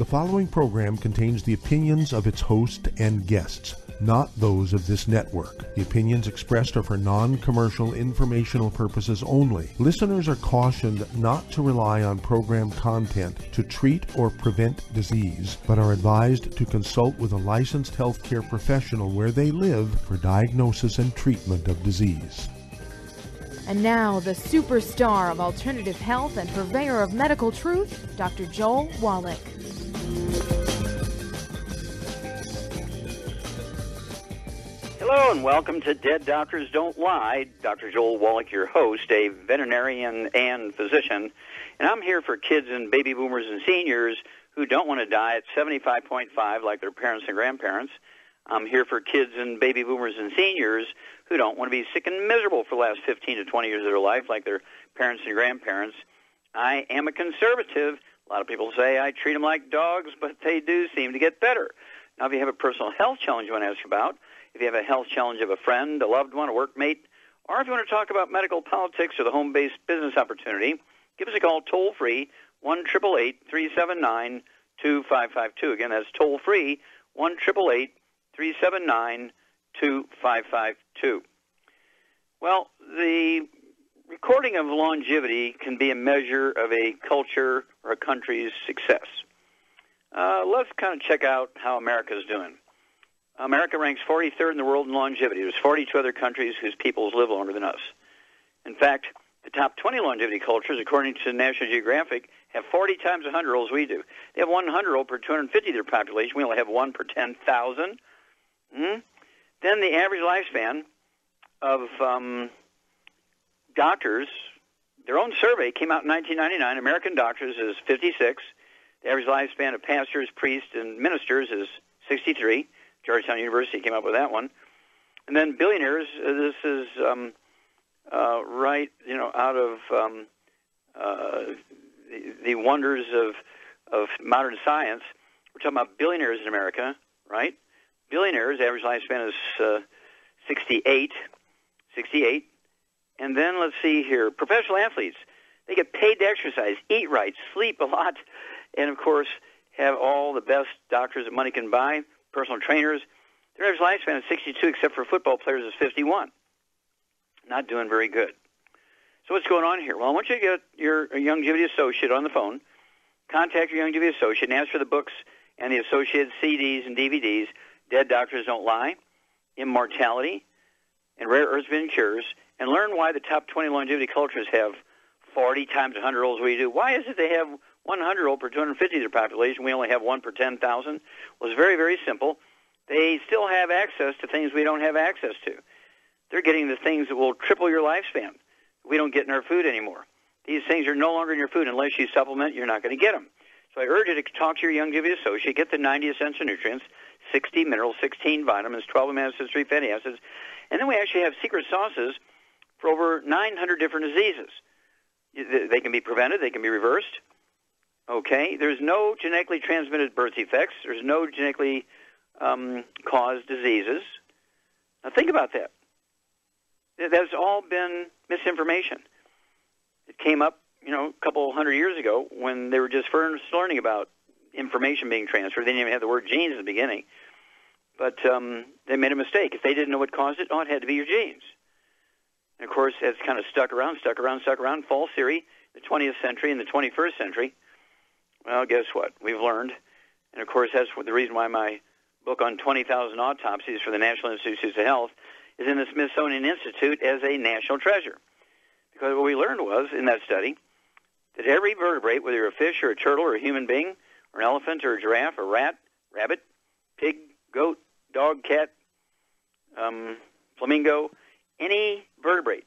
following program contains the opinions of its host and guests, not those of this network. The opinions expressed are for non-commercial informational purposes only. Listeners are cautioned not to rely on program content to treat or prevent disease, but are advised to consult with a licensed healthcare professional where they live for diagnosis and treatment of disease. And now, the superstar of alternative health and purveyor of medical truth, Dr. Joel Wallach. Hello and welcome to Dead Doctors Don't Lie. Dr. Joel Wallach, your host, a veterinarian and physician. And I'm here for kids and baby boomers and seniors who don't want to die at 75.5 like their parents and grandparents. I'm here for kids and baby boomers and seniors who don't want to be sick and miserable for the last 15 to 20 years of their life like their parents and grandparents. I am a conservative. A lot of people say I treat them like dogs, but they do seem to get better. Now, if you have a personal health challenge you want to ask about, if you have a health challenge of a friend, a loved one, a workmate, or if you want to talk about medical politics or the home-based business opportunity, give us a call toll-free, 1-888-379-2552. Again, that's toll-free, 1-888-379-2552. Well, the recording of longevity can be a measure of a culture or a country's success. Let's kind of check out how America's doing. America ranks 43rd in the world in longevity. There's 42 other countries whose peoples live longer than us. In fact, the top 20 longevity cultures, according to National Geographic, have 40 times the 100-year-olds we do. They have 100-year-old per 250 of their population. We only have one per 10,000. Then the average lifespan of doctors, their own survey came out in 1999. American doctors is 56. The average lifespan of pastors, priests, and ministers is 63. Georgetown University came up with that one. And then billionaires, this is right, out of the wonders of modern science. We're talking about billionaires in America, right? Billionaires, average lifespan is 68. And then let's see here, professional athletes, they get paid to exercise, eat right, sleep a lot, and, of course, have all the best doctors that money can buy, personal trainers. Their average lifespan is 62, except for football players is 51. Not doing very good. So what's going on here? Well, I want you to get your longevity associate on the phone, contact your longevity associate, and ask for the books and the associated CDs and DVDs, Dead Doctors Don't Lie, Immortality, and Rare Earths and Cures, and learn why the top 20 longevity cultures have 40 times the 100-year-olds we do. Why is it they have 100-year-old per 250 of their population? We only have one per 10,000. Well, it's very, very simple. They still have access to things we don't have access to. They're getting the things that will triple your lifespan. We don't get in our food anymore. These things are no longer in your food. Unless you supplement, you're not going to get them. So I urge you to talk to your longevity associate, get the 90 essential nutrients, 60 minerals, 16 vitamins, 12 amino acids, 3 fatty acids, and then we actually have secret sauces for over 900 different diseases. They can be prevented. They can be reversed. Okay? There's no genetically transmitted birth defects. There's no genetically caused diseases. Now think about that. That's all been misinformation. It came up, a couple hundred years ago when they were just first learning about information being transferred. They didn't even have the word genes in the beginning. But they made a mistake. If they didn't know what caused it, it had to be your genes. And, of course, that's kind of stuck around, false theory, the 20th century and the 21st century. Well, guess what? We've learned. And, of course, that's the reason why my book on 20,000 autopsies for the National Institutes of Health is in the Smithsonian Institute as a national treasure. Because what we learned was, in that study, that every vertebrate, whether you're a fish or a turtle or a human being or an elephant or a giraffe or rat, rabbit, pig, goat, dog, cat, flamingo, any vertebrate,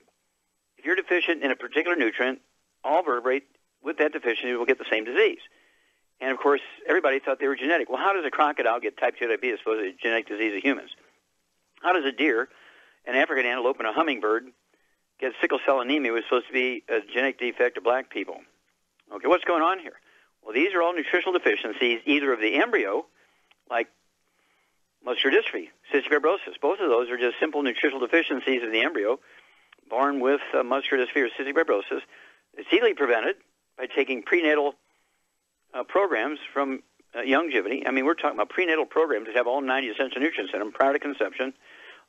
if you're deficient in a particular nutrient, all vertebrate with that deficiency will get the same disease. And, of course, everybody thought they were genetic. Well, how does a crocodile get type 2 diabetes, supposed to be a genetic disease of humans? How does a deer, an African antelope, and a hummingbird get sickle cell anemia, which is supposed to be a genetic defect of black people? Okay, what's going on here? Well, these are all nutritional deficiencies, either of the embryo, like muscular dystrophy, cystic fibrosis. Both of those are just simple nutritional deficiencies of the embryo, born with muscular dystrophy or cystic fibrosis. It's easily prevented by taking prenatal programs from longevity. I mean, we're talking about prenatal programs that have all 90 essential nutrients in them prior to conception,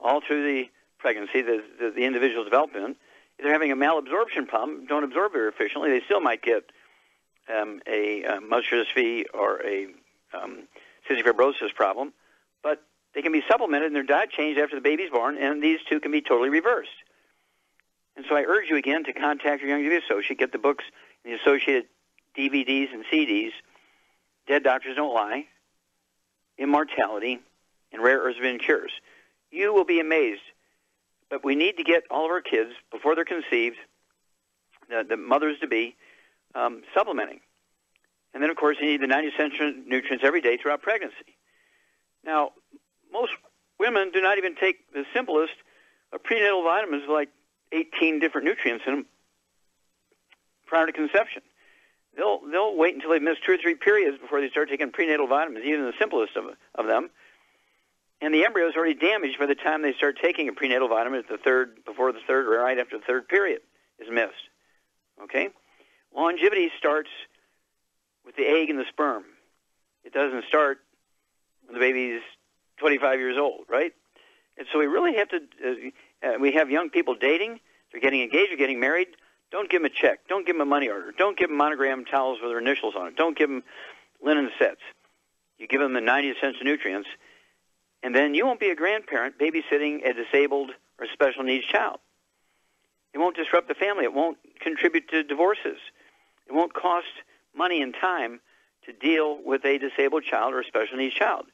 all through the pregnancy, the individual's development. If they're having a malabsorption problem, don't absorb very efficiently, they still might get a muscular dystrophy or a cystic fibrosis problem, but they can be supplemented and their diet changed after the baby's born, and these two can be totally reversed. And so I urge you again to contact your longevity associate, get the books and the associated DVDs and CDs, Dead Doctors Don't Lie, Immortality, and Rare Earths and Cures. You will be amazed. But we need to get all of our kids, before they're conceived, the mothers-to-be, supplementing. And then, of course, you need the 90 essential nutrients every day throughout pregnancy. Now, most women do not even take the simplest of prenatal vitamins, like 18 different nutrients in them, prior to conception. They'll wait until they've missed 2 or 3 periods before they start taking prenatal vitamins, even the simplest of them. And the embryo is already damaged by the time they start taking a prenatal vitamin before the third, or right after the third period is missed. Okay? Longevity starts with the egg and the sperm. It doesn't start when the baby's 25 years old, right? And so we really have to, we have young people dating, they're getting engaged, they're getting married. Don't give them a check. Don't give them a money order. Don't give them monogram towels with their initials on it. Don't give them linen sets. You give them the 90 essential nutrients, and then you won't be a grandparent babysitting a disabled or special needs child. It won't disrupt the family. It won't contribute to divorces. It won't cost money and time to deal with a disabled child or a special needs child.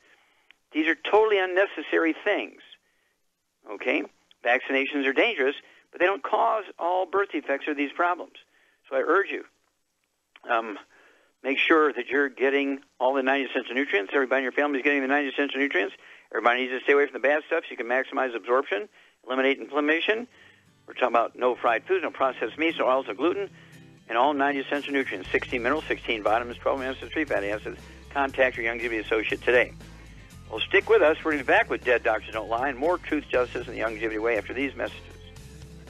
These are totally unnecessary things. Okay? Vaccinations are dangerous, but they don't cause all birth defects or these problems. So I urge you, make sure that you're getting all the 90 essential nutrients. Everybody in your family is getting the 90 essential nutrients. Everybody needs to stay away from the bad stuff so you can maximize absorption, eliminate inflammation. We're talking about no fried foods, no processed meats, no oils, no gluten, and all 90 essential nutrients, 16 minerals, 16 vitamins, 12 amino acids, 3 fatty acids. Contact your longevity associate today. Well, stick with us. We're going to be back with Dead Doctors Don't Lie and more truth, justice, and the longevity way after these messages.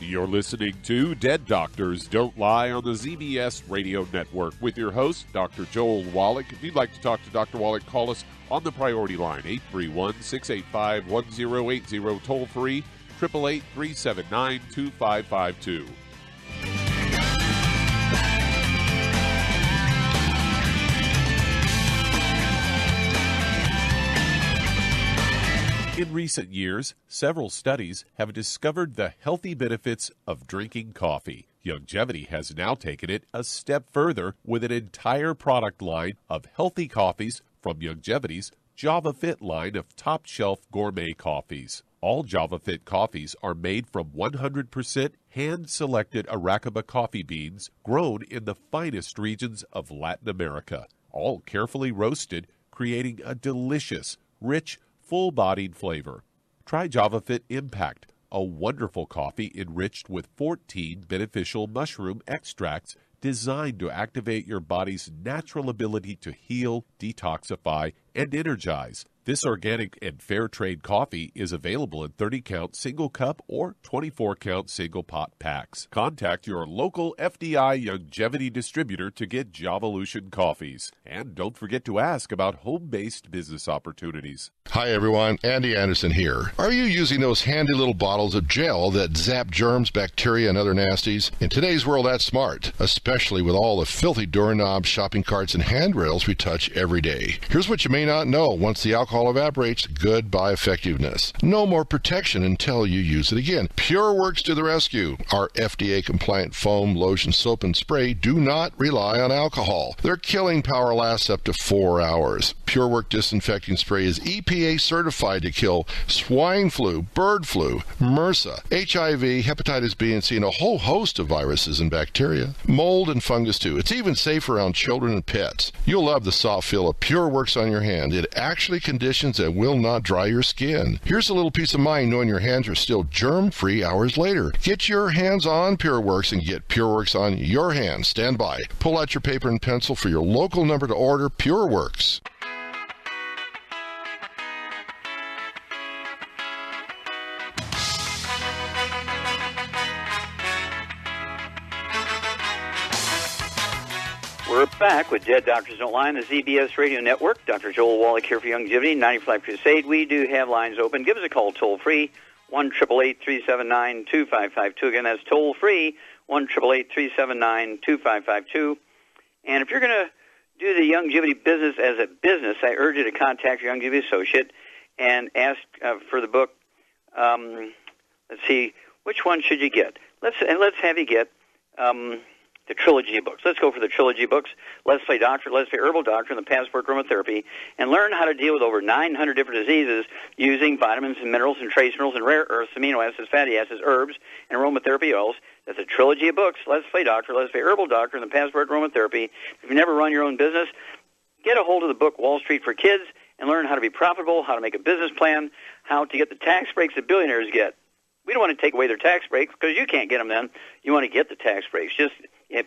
You're listening to Dead Doctors Don't Lie on the ZBS Radio Network with your host, Dr. Joel Wallach. If you'd like to talk to Dr. Wallach, call us on the priority line, 831-685-1080, toll free, 888-379-2552. In recent years, several studies have discovered the healthy benefits of drinking coffee. Longevity has now taken it a step further with an entire product line of healthy coffees from Longevity's JavaFit line of top-shelf gourmet coffees. All JavaFit coffees are made from 100% hand-selected Arabica coffee beans grown in the finest regions of Latin America, all carefully roasted, creating a delicious, rich, full-bodied flavor. Try JavaFit Impact, a wonderful coffee enriched with 14 beneficial mushroom extracts designed to activate your body's natural ability to heal, detoxify, and energize. This organic and fair trade coffee is available in 30-count single cup or 24-count single pot packs. Contact your local FDI Longevity distributor to get Javalution coffees. And don't forget to ask about home-based business opportunities. Hi everyone, Andy Anderson here. Are you using those handy little bottles of gel that zap germs, bacteria, and other nasties? In today's world, that's smart, especially with all the filthy doorknobs, shopping carts, and handrails we touch every day. Here's what you may not know. Once the alcohol evaporates, goodbye effectiveness. No more protection until you use it again. PureWorks to the rescue. Our FDA-compliant foam, lotion, soap, and spray do not rely on alcohol. Their killing power lasts up to 4 hours. PureWorks disinfecting spray is EPA certified to kill swine flu, bird flu, MRSA, HIV, hepatitis B and C, and a whole host of viruses and bacteria. Mold and fungus too. It's even safe around children and pets. You'll love the soft feel of PureWorks on your hand. It actually conditions that will not dry your skin. Here's a little peace of mind knowing your hands are still germ-free hours later. Get your hands on PureWorks and get PureWorks on your hands. Stand by. Pull out your paper and pencil for your local number to order PureWorks. We're We're back with Dead Doctors Don't Lie on the ZBS Radio Network. Dr. Joel Wallach here for Longevity, 95 Crusade. We do have lines open. Give us a call toll-free, 1-888-379-2552. Again, that's toll-free, 1-888-379-2552. And if you're going to do the longevity business as a business, I urge you to contact your longevity associate and ask for the book. Let's see, which one should you get? Let's have you get the trilogy of books. Let's go for the trilogy of books. Let's Play Doctor, Let's Play Herbal Doctor, and the Passport Aromatherapy, and learn how to deal with over 900 different diseases using vitamins and minerals and trace minerals and rare earths, amino acids, fatty acids, herbs, and aromatherapy oils. That's a trilogy of books. Let's Play Doctor, Let's Play Herbal Doctor, and the Passport Aromatherapy. If you've never run your own business, get a hold of the book Wall Street for Kids and learn how to be profitable, how to make a business plan, how to get the tax breaks that billionaires get. We don't want to take away their tax breaks because you can't get them then. You want to get the tax breaks,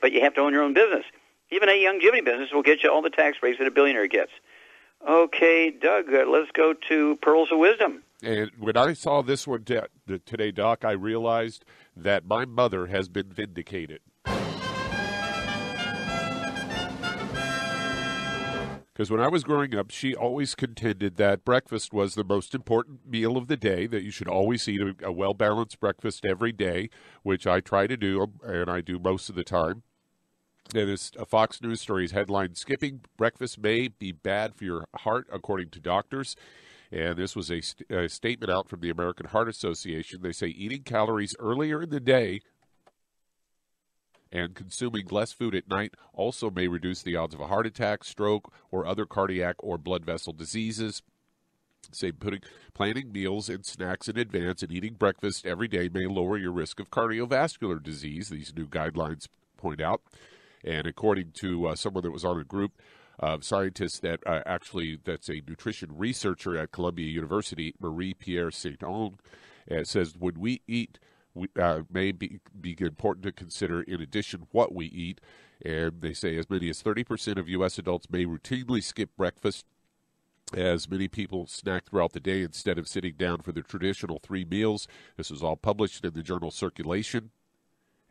but you have to own your own business. Even a longevity business will get you all the tax breaks that a billionaire gets. Okay, Doug, let's go to Pearls of Wisdom. And when I saw this one today, Doc, I realized that my mother has been vindicated. Because when I was growing up, she always contended that breakfast was the most important meal of the day, that you should always eat a well-balanced breakfast every day, which I try to do, and I do most of the time. And this Fox News story's headline, "Skipping breakfast may be bad for your heart, according to doctors." And this was a statement out from the American Heart Association. They say eating calories earlier in the day and consuming less food at night also may reduce the odds of a heart attack, stroke, or other cardiac or blood vessel diseases. Say planning meals and snacks in advance and eating breakfast every day may lower your risk of cardiovascular disease, these new guidelines point out. And according to someone that was on a group of scientists that that's a nutrition researcher at Columbia University, Marie-Pierre Saint-Onge, says when we eat, may be important to consider in addition what we eat. And they say as many as 30% of U.S. adults may routinely skip breakfast, as many people snack throughout the day instead of sitting down for the traditional 3 meals. This is all published in the journal Circulation.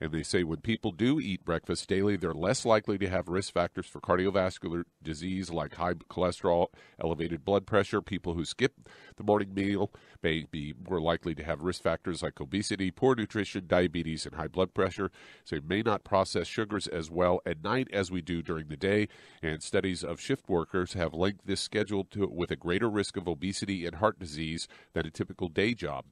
And they say when people do eat breakfast daily, they're less likely to have risk factors for cardiovascular disease like high cholesterol, elevated blood pressure. People who skip the morning meal may be more likely to have risk factors like obesity, poor nutrition, diabetes, and high blood pressure. So they may not process sugars as well at night as we do during the day. And studies of shift workers have linked this schedule with a greater risk of obesity and heart disease than a typical day job.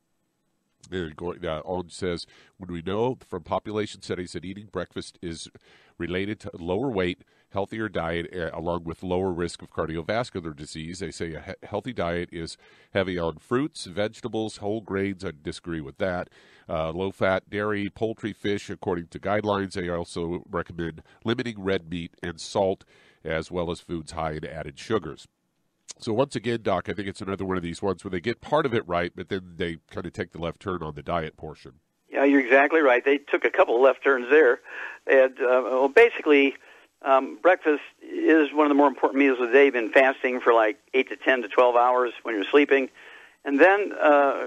On says, when we know from population studies that eating breakfast is related to lower weight, healthier diet, along with lower risk of cardiovascular disease, they say a healthy diet is heavy on fruits, vegetables, whole grains. I disagree with that. Low-fat, dairy, poultry, fish, according to guidelines. They also recommend limiting red meat and salt, as well as foods high in added sugars. So once again, Doc, I think it's another one of these ones where they get part of it right, but then they kind of take the left turn on the diet portion. Yeah, you're exactly right. They took a couple of left turns there. And basically, breakfast is one of the more important meals of the day. You've been fasting for like 8 to 10 to 12 hours when you're sleeping. And then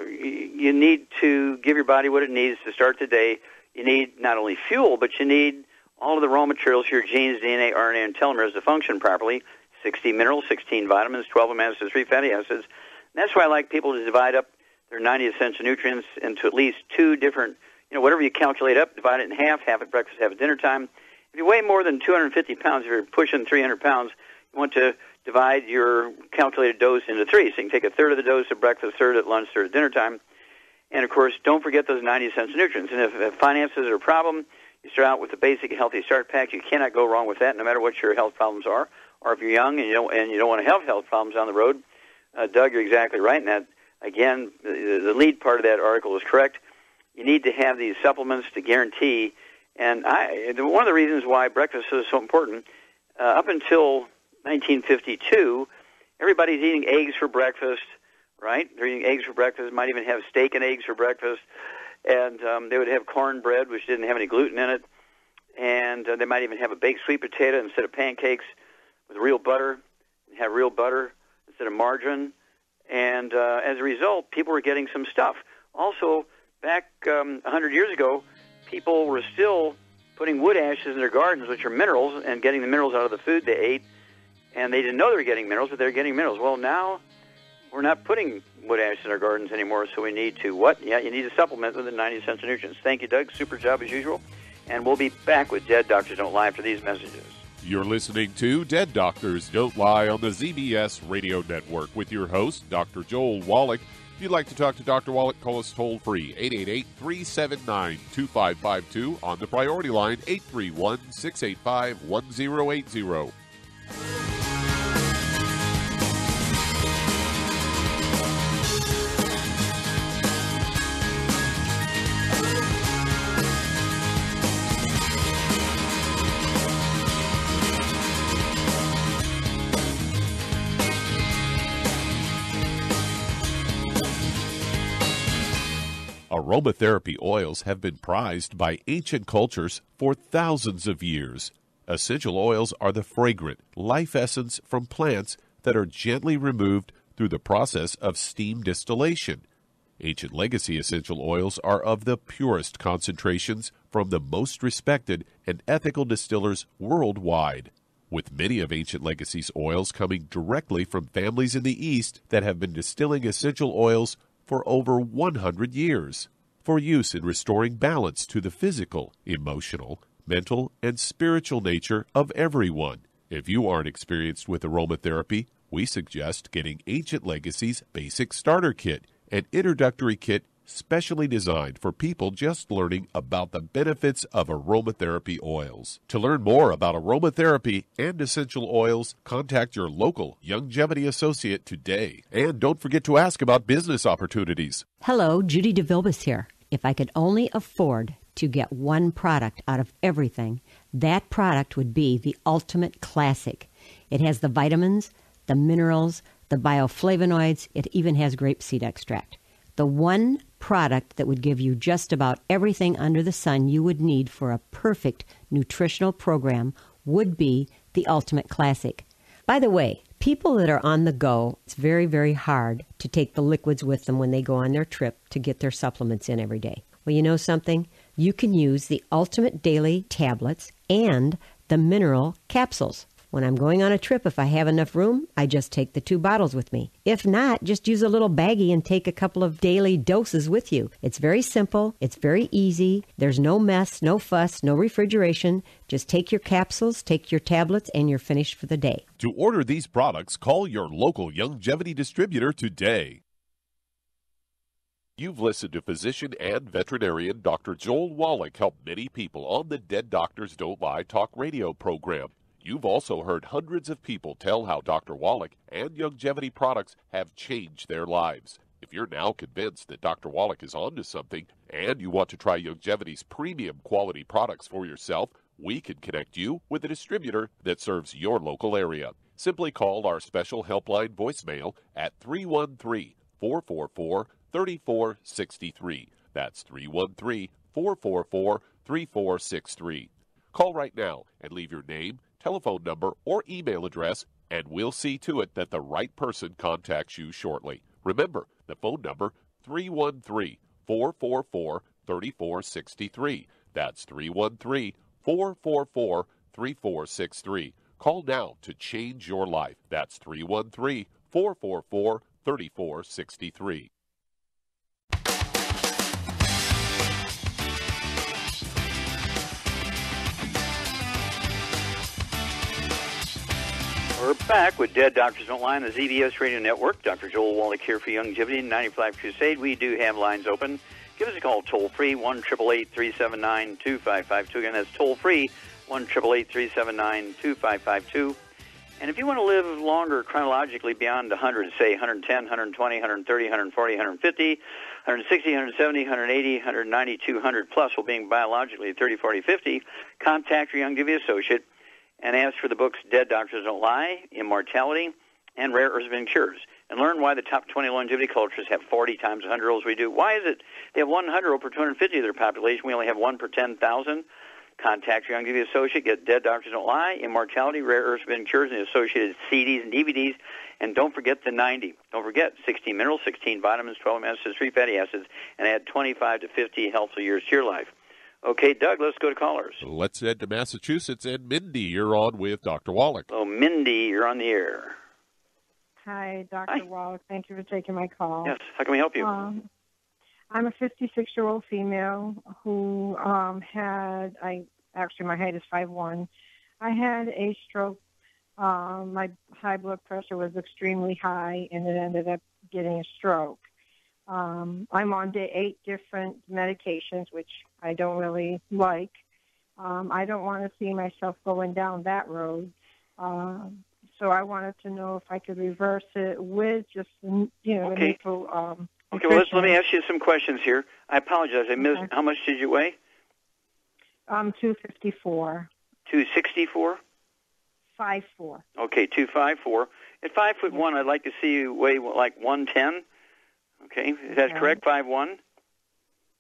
you need to give your body what it needs to start the day. You need not only fuel, but you need all of the raw materials for your genes, DNA, RNA, and telomeres to function properly. 60 minerals, 16 vitamins, 12 amino acids, 3 fatty acids. And that's why I like people to divide up their 90 essential nutrients into at least 2 different, whatever you calculate up, divide it in half at breakfast, half at dinner time. If you weigh more than 250 pounds, if you're pushing 300 pounds, you want to divide your calculated dose into 3. So you can take a third of the dose at breakfast, third at lunch, third at dinner time. And, of course, don't forget those 90 essential nutrients. And if finances are a problem, you start out with the basic healthy start pack. You cannot go wrong with that, no matter what your health problems are. Or if you're young and you don't want to have health problems down the road, Doug, you're exactly right. And that, again, the lead part of that article is correct. You need to have these supplements to guarantee. And one of the reasons why breakfast is so important, up until 1952, everybody's eating eggs for breakfast, right? They're eating eggs for breakfast. Might even have steak and eggs for breakfast. And they would have cornbread, which didn't have any gluten in it. And they might even have a baked sweet potato instead of pancakes, with real butter, have real butter instead of margarine. And as a result, people were getting some stuff. Also, back 100 years ago, people were still putting wood ashes in their gardens, which are minerals, and getting the minerals out of the food they ate, and they didn't know they were getting minerals, but they're getting minerals. Well, now we're not putting wood ashes in our gardens anymore, so we need to what? Yeah, you need to supplement with the 90 essential nutrients. Thank you, Doug. Super job as usual. And we'll be back with Dead Doctors Don't Lie after these messages. You're listening to Dead Doctors Don't Lie on the ZBS Radio Network with your host, Dr. Joel Wallach. If you'd like to talk to Dr. Wallach, call us toll-free, 888-379-2552 on the priority line, 831-685-1080. Aromatherapy oils have been prized by ancient cultures for thousands of years. Essential oils are the fragrant life essence from plants that are gently removed through the process of steam distillation. Ancient legacy essential oils are of the purest concentrations from the most respected and ethical distillers worldwide, with many of Ancient Legacy's oils coming directly from families in the East that have been distilling essential oils for over 100 years, for use in restoring balance to the physical, emotional, mental, and spiritual nature of everyone. If you aren't experienced with aromatherapy, we suggest getting Ancient Legacy's Basic Starter Kit, an introductory kit specially designed for people just learning about the benefits of aromatherapy oils. To learn more about aromatherapy and essential oils, contact your local Longevity associate today. And don't forget to ask about business opportunities. Hello, Judy DeVilbus here. If I could only afford to get one product out of everything, that product would be the Ultimate Classic. It has the vitamins, the minerals, the bioflavonoids. It even has grapeseed extract. The one product that would give you just about everything under the sun you would need for a perfect nutritional program would be the Ultimate Classic. By the way, people that are on the go, it's very, very hard to take the liquids with them when they go on their trip to get their supplements in every day. Well, you know something? You can use the Ultimate Daily Tablets and the Mineral Capsules. When I'm going on a trip, if I have enough room, I just take the 2 bottles with me. If not, just use a little baggie and take a couple of daily doses with you. It's very simple. It's very easy. There's no mess, no fuss, no refrigeration. Just take your capsules, take your tablets, and you're finished for the day. To order these products, call your local Longevity distributor today. You've listened to physician and veterinarian Dr. Joel Wallach help many people on the Dead Doctors Don't Lie talk radio program. You've also heard hundreds of people tell how Dr. Wallach and Longevity products have changed their lives. If you're now convinced that Dr. Wallach is onto something and you want to try Longevity's premium quality products for yourself, we can connect you with a distributor that serves your local area. Simply call our special helpline voicemail at 313-444-3463. That's 313-444-3463. Call right now and leave your name, telephone number, or email address, and we'll see to it that the right person contacts you shortly. Remember, the phone number, 313-444-3463. That's 313-444-3463. Call now to change your life. That's 313-444-3463. We're back with Dead Doctors Don't Lie on the ZBS Radio Network. Dr. Joel Wallach here for Longevity 95 Crusade. We do have lines open. Give us a call toll-free, 1-888-379-2552. Again, that's toll-free, 1-888-379-2552. And if you want to live longer chronologically beyond 100, say 110, 120, 130, 140, 150, 160, 170, 180, 190, 200 plus, while being biologically 30, 40, 50, contact your Longevity associate and ask for the books Dead Doctors Don't Lie, Immortality, and Rare Earths and Cures, and learn why the top 20 longevity cultures have 40 times 100-year-olds we do. Why is it they have 100-year-old per 250 of their population? We only have 1 per 10,000. Contact your Longevity associate. Get Dead Doctors Don't Lie, Immortality, Rare Earths and Cures, and the associated CDs and DVDs. And don't forget the 90. Don't forget 16 minerals, 16 vitamins, 12 amino acids, 3 fatty acids, and add 25 to 50 healthful years to your life. Okay, Doug, let's go to callers. Let's head to Massachusetts, and Mindy, you're on with Dr. Wallach. Oh, Mindy, you're on the air. Hi, Dr. Hi. Wallach. Thank you for taking my call. Yes, how can we help you? I'm a 56-year-old female who my height is 5'1". I had a stroke. My high blood pressure was extremely high, and it ended up getting a stroke. I'm on 8 different medications, which I don't really like. I don't want to see myself going down that road. So I wanted to know if I could reverse it with just, Okay. the neutral Okay, well, let me nutrition. ask you some questions here. I apologize. I missed. Okay. How much did you weigh? 254. 264? 5'4". Okay, 254. At 5'1", I'd like to see you weigh like 110. Okay, is that Okay. correct? 5'1"?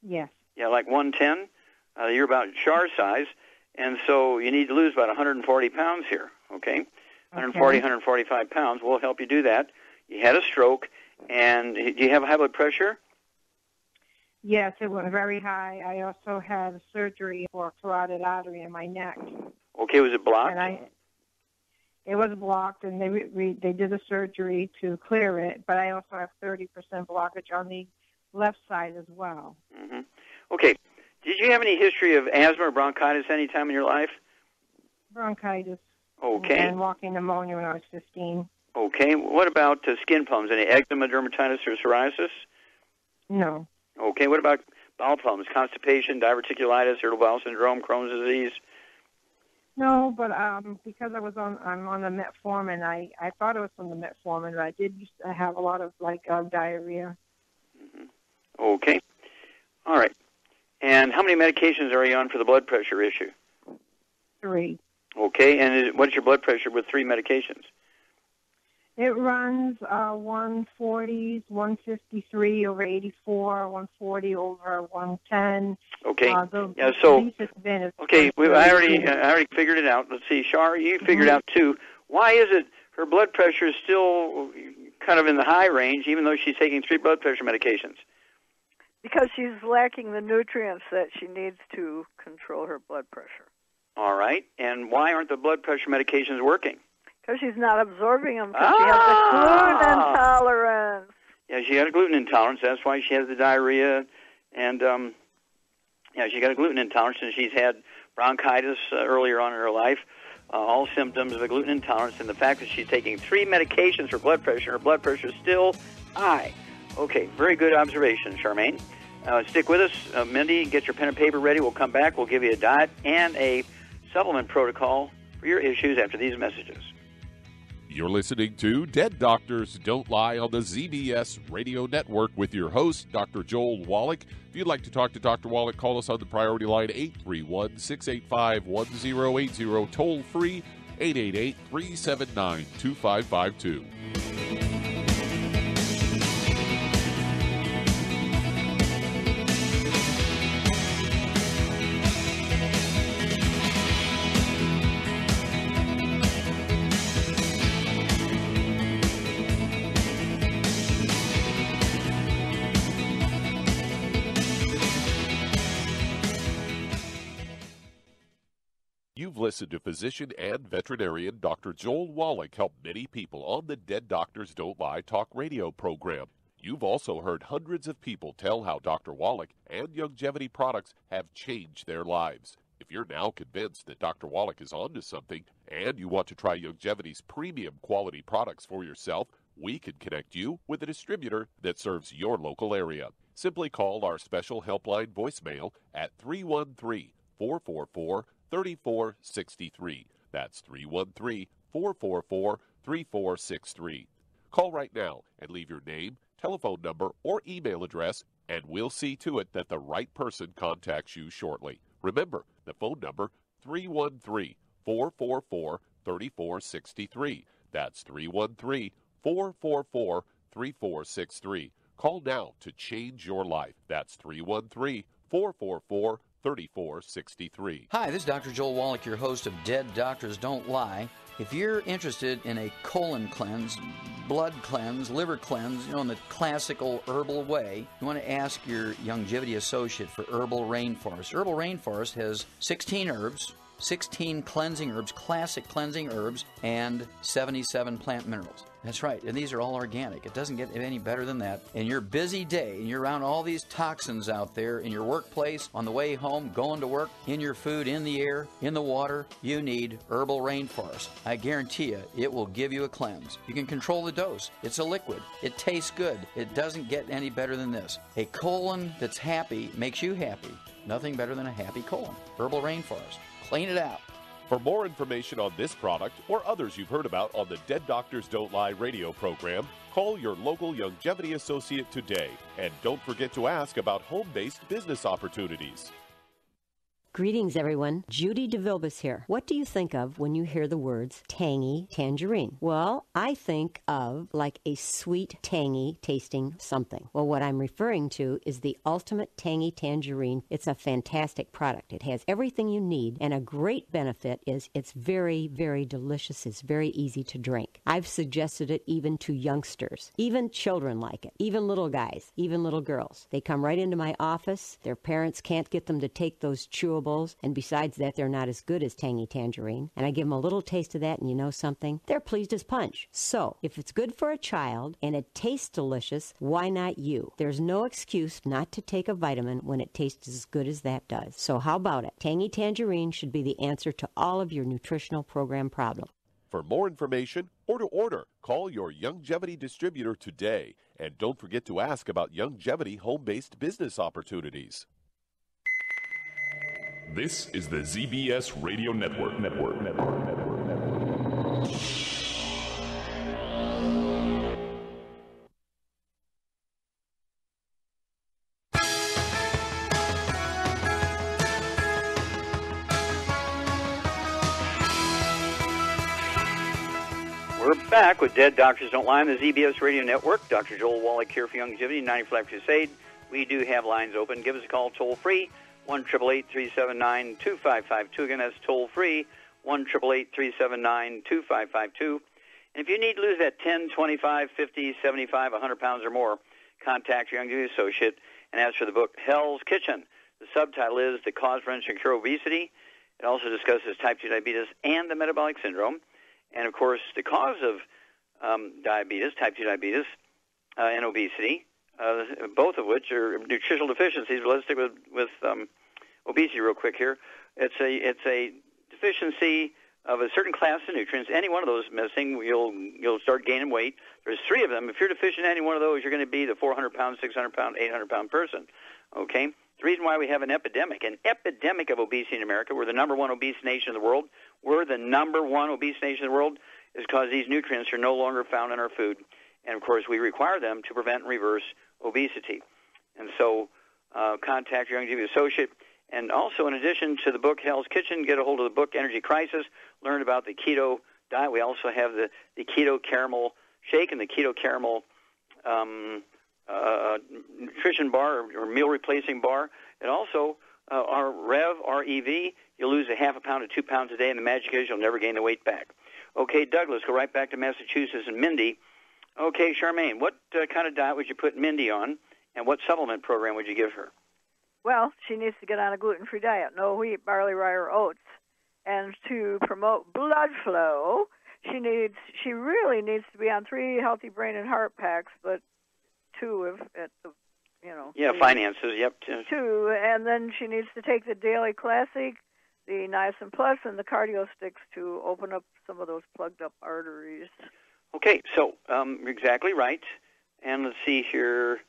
Yes. Yeah, like 110. You're about Char size, and so you need to lose about 140 pounds here. Okay, 140, 145 pounds. We'll help you do that. You had a stroke, and do you have high blood pressure? Yes, it went very high. I also had surgery for a carotid artery in my neck. Okay, was it blocked? And it was blocked, and they did the surgery to clear it, but I also have 30% blockage on the left side as well. Mm-hmm. Okay, did you have any history of asthma or bronchitis any time in your life? Bronchitis. Okay. And walking pneumonia when I was 15. Okay, what about skin problems? Any eczema, dermatitis, or psoriasis? No. Okay, what about bowel problems? Constipation, diverticulitis, irritable bowel syndrome, Crohn's disease? No, but because I'm on the metformin, I thought it was from the metformin, but I did have a lot of diarrhea. Mm-hmm. Okay, all right. And how many medications are you on for the blood pressure issue? 3. Okay, and what's your blood pressure with 3 medications? It runs 140s, 153 over 84, 140 over 110. Okay, The so least it's been is okay, I already figured it out. Let's see, Shar, you figured out too. Why is it her blood pressure is still kind of in the high range, even though she's taking 3 blood pressure medications? Because she's lacking the nutrients that she needs to control her blood pressure. All right, and why aren't the blood pressure medications working? Because she's not absorbing them because she has a gluten intolerance. Yeah, she got a gluten intolerance. That's why she has the diarrhea. And, she got a gluten intolerance, and she's had bronchitis earlier on in her life, all symptoms of a gluten intolerance. And the fact that she's taking 3 medications for blood pressure, her blood pressure is still high. Okay, very good observation, Charmaine. Stick with us. Mindy, get your pen and paper ready. We'll come back. We'll give you a diet and a supplement protocol for your issues after these messages. You're listening to Dead Doctors Don't Lie on the ZBS Radio Network with your host, Dr. Joel Wallach. If you'd like to talk to Dr. Wallach, call us on the priority line 831-685-1080, toll free 888-379-2552. You've listened to physician and veterinarian Dr. Joel Wallach help many people on the Dead Doctors Don't Lie talk radio program. You've also heard hundreds of people tell how Dr. Wallach and Youngevity products have changed their lives. If you're now convinced that Dr. Wallach is onto something and you want to try Youngevity's premium quality products for yourself, we can connect you with a distributor that serves your local area. Simply call our special helpline voicemail at 313-444-3463. That's 313-444-3463. Call right now and leave your name, telephone number, or email address, and we'll see to it that the right person contacts you shortly. Remember, the phone number, 313-444-3463. That's 313-444-3463. Call now to change your life. That's 313-444-3463. 3463. Hi, this is Dr. Joel Wallach, your host of Dead Doctors Don't Lie. If you're interested in a colon cleanse, blood cleanse, liver cleanse, in the classical herbal way, you want to ask your Youngevity associate for Herbal Rainforest. Herbal Rainforest has 16 herbs, 16 cleansing herbs, classic cleansing herbs, and 77 plant minerals. That's right, and these are all organic. It doesn't get any better than that. In your busy day, and you're around all these toxins out there, in your workplace, on the way home, going to work, in your food, in the air, in the water, you need Herbal Rainforest. I guarantee you, it will give you a cleanse. You can control the dose. It's a liquid. It tastes good. It doesn't get any better than this. A colon that's happy makes you happy. Nothing better than a happy colon. Herbal Rainforest. Clean it out. For more information on this product or others you've heard about on the Dead Doctors Don't Lie radio program, call your local Youngevity associate today. And don't forget to ask about home-based business opportunities. Greetings, everyone. Judy DeVilbus here. What do you think of when you hear the words tangy tangerine? Well, I think of like a sweet, tangy tasting something. Well, what I'm referring to is the Ultimate Tangy Tangerine. It's a fantastic product. It has everything you need, and a great benefit is it's very, very delicious. It's very easy to drink. I've suggested it even to youngsters. Even children like it. Even little guys. Even little girls. They come right into my office. Their parents can't get them to take those chewables, and besides that, they're not as good as Tangy Tangerine. And I give them a little taste of that, and you know something? They're pleased as punch. So, if it's good for a child and it tastes delicious, why not you? There's no excuse not to take a vitamin when it tastes as good as that does. So how about it? Tangy Tangerine should be the answer to all of your nutritional program problems. For more information or to order, call your Youngevity distributor today. And don't forget to ask about Youngevity home-based business opportunities. This is the ZBS Radio Network. We're back with Dead Doctors Don't Lie on the ZBS Radio Network. Dr. Joel Wallach here for Youngevity, 95 Crusade. We do have lines open. Give us a call toll-free. 1-888-379-2552. Again, that's toll-free, 1-888-379-2552. And if you need to lose that 10, 25, 50, 75, 100 pounds or more, contact your Youngevity associate and ask for the book Hell's Kitchen. The subtitle is The Cause, Prevention, and Cure of Obesity. It also discusses type 2 diabetes and the metabolic syndrome. And, of course, the cause of diabetes, type 2 diabetes, and obesity, both of which are nutritional deficiencies. But let's stick with obesity real quick here. It's a deficiency of a certain class of nutrients. Any one of those missing, you'll start gaining weight. There's three of them. If you're deficient in any one of those, you're going to be the 400-pound, 600-pound, 800-pound person. Okay? The reason why we have an epidemic of obesity in America, we're the number one obese nation in the world. We're the number one obese nation in the world is because these nutrients are no longer found in our food. And, of course, we require them to prevent and reverse obesity. And so contact your Youngevity associate. And also, in addition to the book Hell's Kitchen, get a hold of the book Energy Crisis. Learn about the keto diet. We also have the keto caramel shake and the keto caramel nutrition bar or meal replacing bar. And also our Rev, R-E-V, you'll lose a half a pound to 2 pounds a day, and the magic is you'll never gain the weight back. Okay, Doug, let's go right back to Massachusetts and Mindy. Okay, Charmaine, what kind of diet would you put Mindy on, and what supplement program would you give her? Well, she needs to get on a gluten-free diet, no wheat, barley, rye, or oats. And to promote blood flow, she really needs to be on 3 healthy brain and heart packs, but 2 if at the, Yeah, finances, yep. 2, and then she needs to take the Daily Classic, the Niacin Plus, and the Cardio Sticks to open up some of those plugged-up arteries. Okay, so exactly right. And let's see here.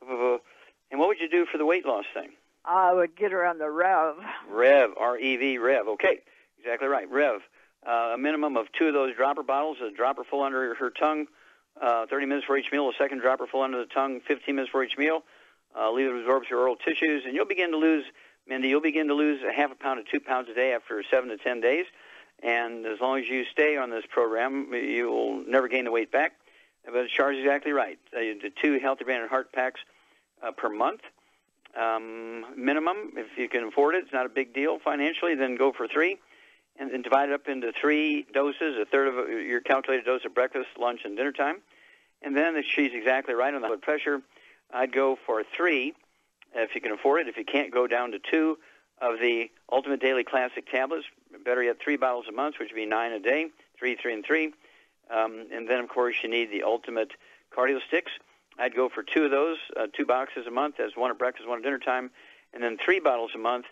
And what would you do for the weight loss thing? I would get her on the Rev. Rev, R-E-V, Rev. Okay, exactly right. Rev. A minimum of 2 of those dropper bottles, a dropper full under her tongue, 30 minutes for each meal, a second dropper full under the tongue, 15 minutes for each meal. Leave it absorb your oral tissues, and you'll begin to lose, Mindy, a half a pound to 2 pounds a day after 7 to 10 days. And as long as you stay on this program, you will never gain the weight back. But Char's exactly right. The 2 healthy brain and heart packs per month. minimum. If you can afford it, it's not a big deal financially, then go for 3. And divide it up into 3 doses, a third of your calculated dose at breakfast, lunch, and dinner time. And then if she's exactly right on the blood pressure, I'd go for 3 if you can afford it. If you can't, go down to 2 of the Ultimate Daily Classic tablets. Better yet, 3 bottles a month, which would be 9 a day, 3, 3, and 3. And then, of course, you need the Ultimate Cardio Sticks. I'd go for 2 of those, 2 boxes a month. That's 1 at breakfast, 1 at dinner time. And then 3 bottles a month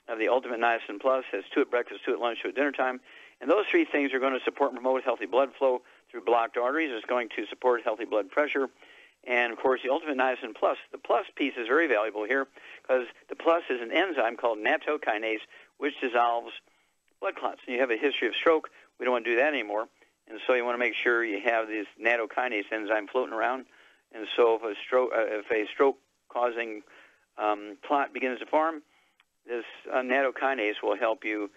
of the Ultimate Niacin Plus. That's 2 at breakfast, 2 at lunch, 2 at dinner time. And those 3 things are going to support and promote healthy blood flow through blocked arteries. It's going to support healthy blood pressure. And, of course, the Ultimate Niacin Plus. The plus piece is very valuable here because the plus is an enzyme called nattokinase, which dissolves blood clots. And you have a history of stroke. We don't want to do that anymore. And so you want to make sure you have this nattokinase enzyme floating around. And so if a stroke-causing clot begins to form, this nattokinase will help you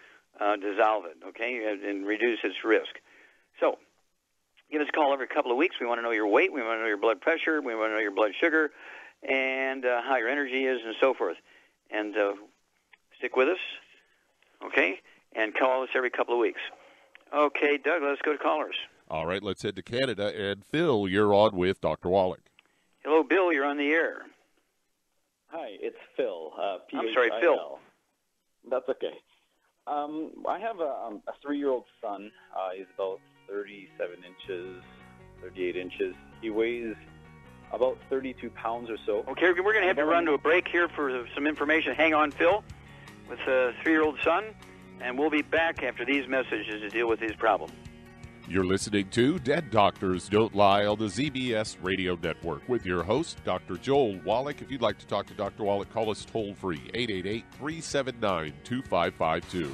dissolve it, okay, and reduce its risk. So give us a call every couple of weeks. We want to know your weight. We want to know your blood pressure. We want to know your blood sugar and how your energy is and so forth. And stick with us, okay, and call us every couple of weeks. Okay, Doug, let's go to callers. All right, let's head to Canada. And Phil, you're on with Dr. Wallach. Hello, Bill. You're on the air. Hi, it's Phil. I'm sorry, Phil. That's okay. I have a 3-year-old son. He's about 37 inches, 38 inches. He weighs about 32 pounds or so. Okay, we're going to have to run to a break here for some information. Hang on, Phil, with a 3-year-old son, and we'll be back after these messages to deal with these problems. You're listening to Dead Doctors Don't Lie on the ZBS Radio Network with your host, Dr. Joel Wallach. If you'd like to talk to Dr. Wallach, call us toll-free, 888-379-2552.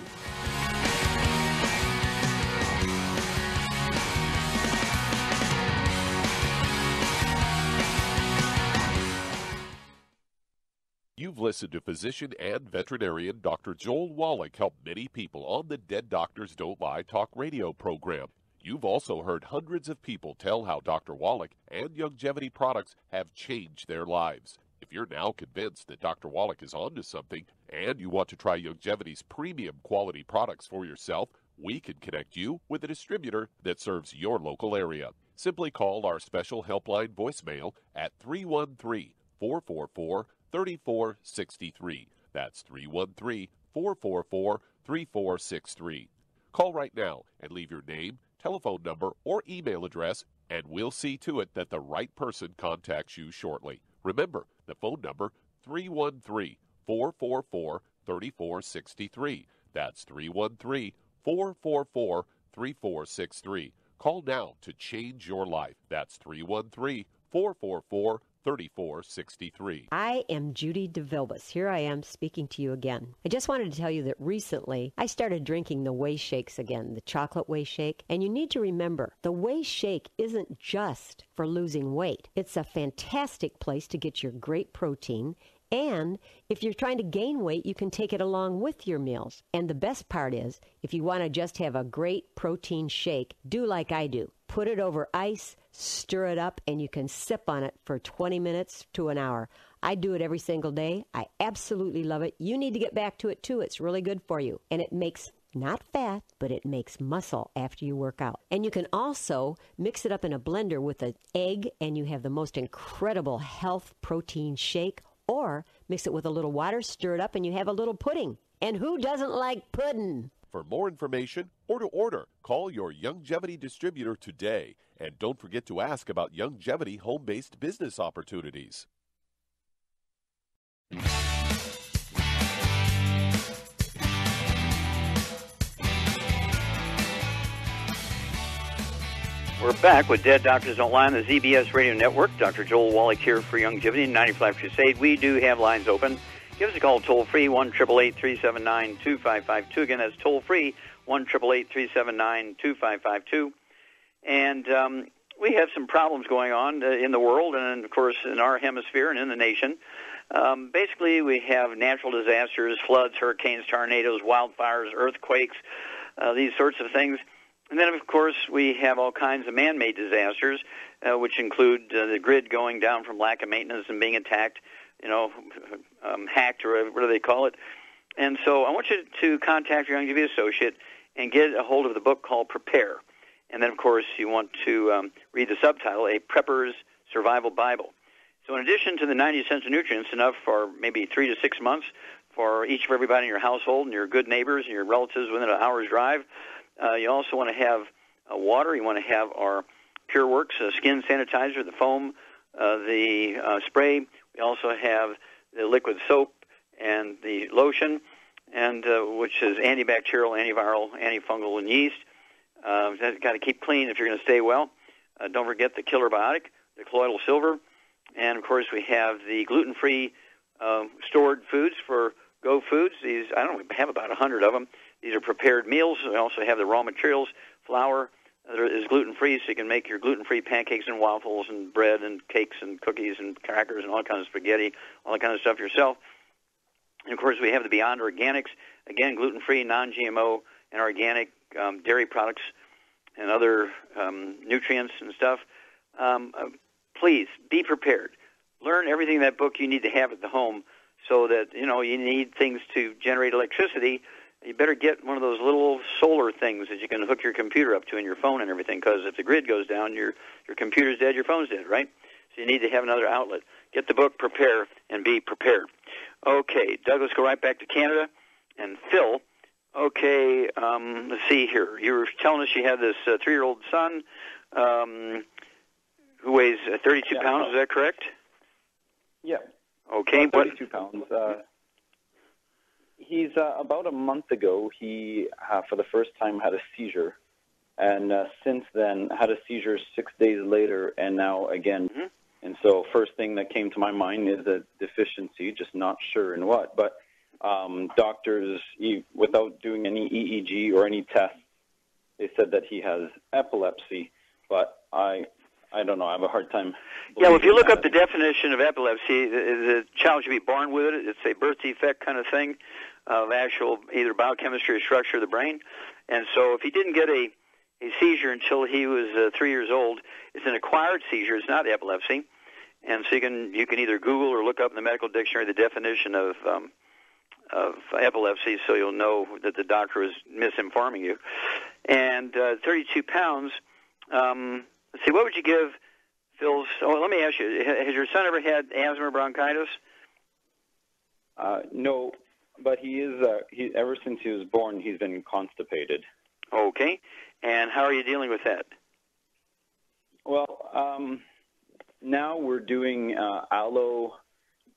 You've listened to physician and veterinarian Dr. Joel Wallach help many people on the Dead Doctors Don't Lie talk radio program. You've also heard hundreds of people tell how Dr. Wallach and Youngevity products have changed their lives. If you're now convinced that Dr. Wallach is onto something and you want to try Youngevity's premium quality products for yourself, we can connect you with a distributor that serves your local area. Simply call our special helpline voicemail at 313-444-3463. That's 313-444-3463. Call right now and leave your name, telephone number, or email address, and we'll see to it that the right person contacts you shortly. Remember, the phone number, 313-444-3463. That's 313-444-3463. Call now to change your life. That's 313-444-3463. 3463. I am Judy DeVilbus. Here I am speaking to you again. I just wanted to tell you that recently I started drinking the Whey Shakes again, the chocolate Whey Shake. And you need to remember, the Whey Shake isn't just for losing weight. It's a fantastic place to get your great protein. And if you're trying to gain weight, you can take it along with your meals. And the best part is, if you want to just have a great protein shake, do like I do. Put it over ice, stir it up, and you can sip on it for 20 minutes to an hour. I do it every single day. I absolutely love it. You need to get back to it, too. It's really good for you. And it makes not fat, but it makes muscle after you work out. And you can also mix it up in a blender with an egg, and you have the most incredible health protein shake. Or mix it with a little water, stir it up, and you have a little pudding. And who doesn't like pudding? For more information or to order, call your Youngevity distributor today. And don't forget to ask about Youngevity home-based business opportunities. We're back with Dead Doctors Don't Lie on the ZBS Radio Network. Dr. Joel Wallach here for Youngevity 95 Crusade. We do have lines open. Give us a call toll-free, 1-888-379-2552. Again, that's toll-free, 1-888-379-2552. And we have some problems going on in the world and, of course, in our hemisphere and in the nation. Basically, we have natural disasters, floods, hurricanes, tornadoes, wildfires, earthquakes, these sorts of things. And then, of course, we have all kinds of man-made disasters, which include the grid going down from lack of maintenance and being attacked hacked, or what do they call it. And so I want you to contact your Youngevity associate and get a hold of the book called Prepare. And then, of course, you want to read the subtitle, A Prepper's Survival Bible. So in addition to the 90 essential nutrients, enough for maybe 3 to 6 months for each of everybody in your household and your good neighbors and your relatives within an hour's drive, you also want to have water. You want to have our Pure Works skin sanitizer, the foam, the spray. We also have the liquid soap and the lotion, and which is antibacterial, antiviral, antifungal, and yeast. You've got to keep clean if you're going to stay well. Don't forget the killer biotic, the colloidal silver, and of course we have the gluten-free stored foods for Go Foods. These, I don't know, we have about 100 of them. These are prepared meals. We also have the raw materials, flour that is gluten-free, so you can make your gluten-free pancakes and waffles and bread and cakes and cookies and crackers and all kinds of spaghetti, all that kind of stuff yourself. And, of course, we have the Beyond Organics, again, gluten-free, non-GMO, and organic dairy products and other nutrients and stuff. Please be prepared. Learn everything in that book you need to have at the home so that, you need things to generate electricity. You better get one of those little solar things that you can hook your computer up to and your phone and everything, because if the grid goes down, your computer's dead, your phone's dead, right? So you need to have another outlet. Get the book, Prepare, and be prepared. Okay, Doug, let's go right back to Canada. And Phil, okay, let's see here. You were telling us you had this 3-year-old son who weighs 32 pounds, is that correct? Yeah. Okay. 32 pounds. He's about a month ago, he, for the first time, had a seizure. And since then, had a seizure 6 days later, and now again. Mm-hmm. And so first thing that came to my mind is a deficiency, just not sure in what. But doctors, without doing any EEG or any tests, they said that he has epilepsy. But I don't know. I have a hard time. Yeah, well, if you look up the definition of epilepsy, the child should be born with it. It's a birth defect kind of thing of actual either biochemistry or structure of the brain. And so if he didn't get a seizure until he was 3 years old, it's an acquired seizure. It's not epilepsy. And so you can either Google or look up in the medical dictionary the definition of epilepsy, so you'll know that the doctor is misinforming you. And 32 pounds. Let's see, what would you give Phil's? Oh, let me ask you: has your son ever had asthma or bronchitis? No, but he is. Ever since he was born, he's been constipated. Okay, and how are you dealing with that? Well, now we're doing aloe,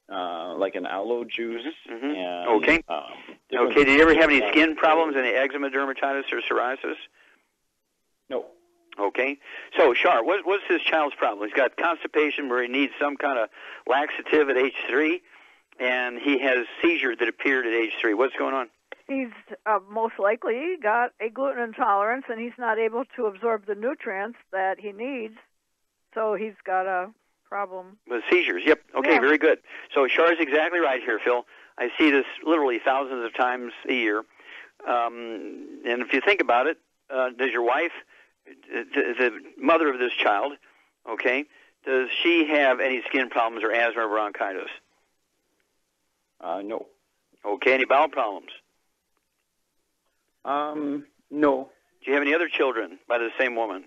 like an aloe juice. Mm-hmm. And, okay. Okay. Did you ever have any skin problems, any eczema, dermatitis, or psoriasis? No. Okay. So, Shar, what's this child's problem? He's got constipation where he needs some kind of laxative at age 3, and he has seizures that appeared at age 3. What's going on? He's most likely got a gluten intolerance, and he's not able to absorb the nutrients that he needs, so he's got a problem. With seizures, yep. Okay, yeah. Very good. So Char's exactly right here, Phil. I see this literally thousands of times a year. And if you think about it, does your wife, the mother of this child, okay, does she have any skin problems or asthma or bronchitis? No. Okay, any bowel problems? No. Do you have any other children by the same woman?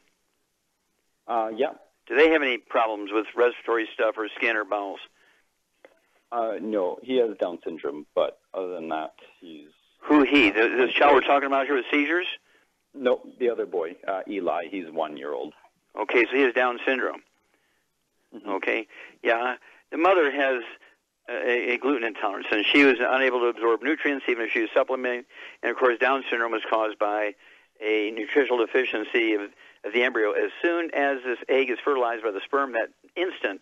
Yeah. Do they have any problems with respiratory stuff or skin or bowels? No, he has Down syndrome, but other than that, he's... Who he? This child we're talking about here with seizures? No, the other boy, Eli, he's 1 year old. Okay, so he has Down syndrome. Mm-hmm. Okay, yeah. The mother has a gluten intolerance, and she was unable to absorb nutrients even if she was supplementing. And, of course, Down syndrome was caused by a nutritional deficiency of the embryo. As soon as this egg is fertilized by the sperm, that instant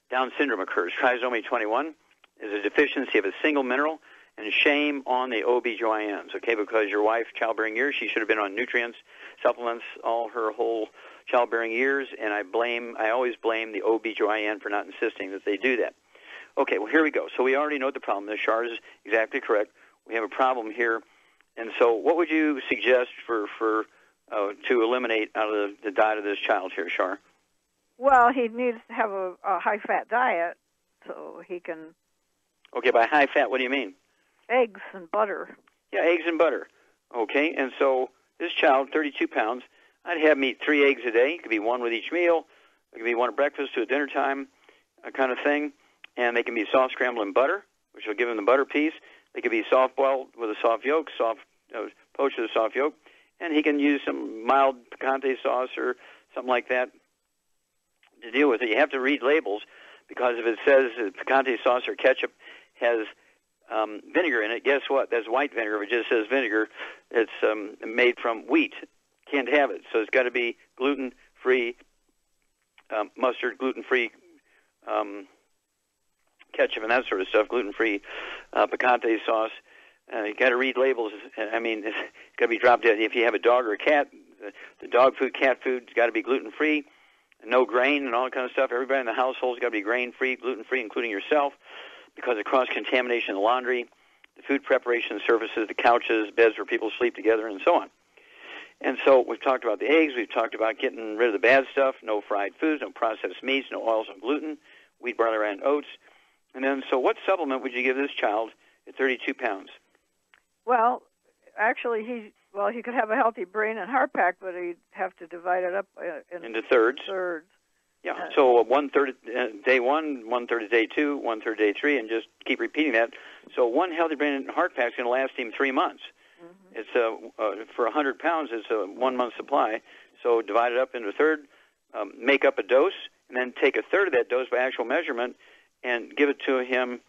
Down syndrome occurs. Trisomy 21 is a deficiency of a single mineral, and shame on the OBGYNs, okay, because your wife, childbearing years, she should have been on nutrients, supplements all her whole childbearing years, and I always blame the OBGYN for not insisting that they do that. Okay, well, here we go. So we already know what the problem is. Char is exactly correct. We have a problem here. And so what would you suggest for to eliminate out of the diet of this child here, Char? Well, he needs to have a high-fat diet so he can Okay, by high fat, what do you mean? Eggs and butter. Yeah, eggs and butter. Okay, and so this child, 32 pounds, I'd have him eat 3 eggs a day. It could be one with each meal. It could be one at breakfast, 2 at dinner time, kind of thing. And they can be soft scrambled in butter, which will give him the butter piece. They could be soft boiled with a soft yolk, poached with a soft yolk. And he can use some mild picante sauce or something like that to deal with it. You have to read labels, because if it says picante sauce or ketchup has vinegar in it, guess what? That's white vinegar. If it just says vinegar, it's made from wheat. Can't have it. So it's got to be gluten-free mustard, gluten-free ketchup and that sort of stuff, gluten-free picante sauce. You got to read labels. I mean, it's got to be dropped in. If you have a dog or a cat, the dog food, cat food, has got to be gluten-free, no grain and all that kind of stuff. Everybody in the household's got to be grain-free, gluten-free, including yourself, because of cross-contamination of the laundry, the food preparation surfaces, the couches, beds where people sleep together, and so on. And so we've talked about the eggs. We've talked about getting rid of the bad stuff, no fried foods, no processed meats, no oils, no gluten, wheat, barley, rye, and oats. And then, so what supplement would you give this child at 32 pounds? Well, actually, he could have a healthy brain and heart pack, but he'd have to divide it up into thirds. Yeah, so 1/3 day 1, 1/3 day 2, 1/3 day 3, and just keep repeating that. So one healthy brain and heart pack is going to last him 3 months. Mm-hmm. It's for 100 pounds, it's a 1 month supply. So divide it up into a third, make up a dose, and then take a third of that dose by actual measurement and give it to him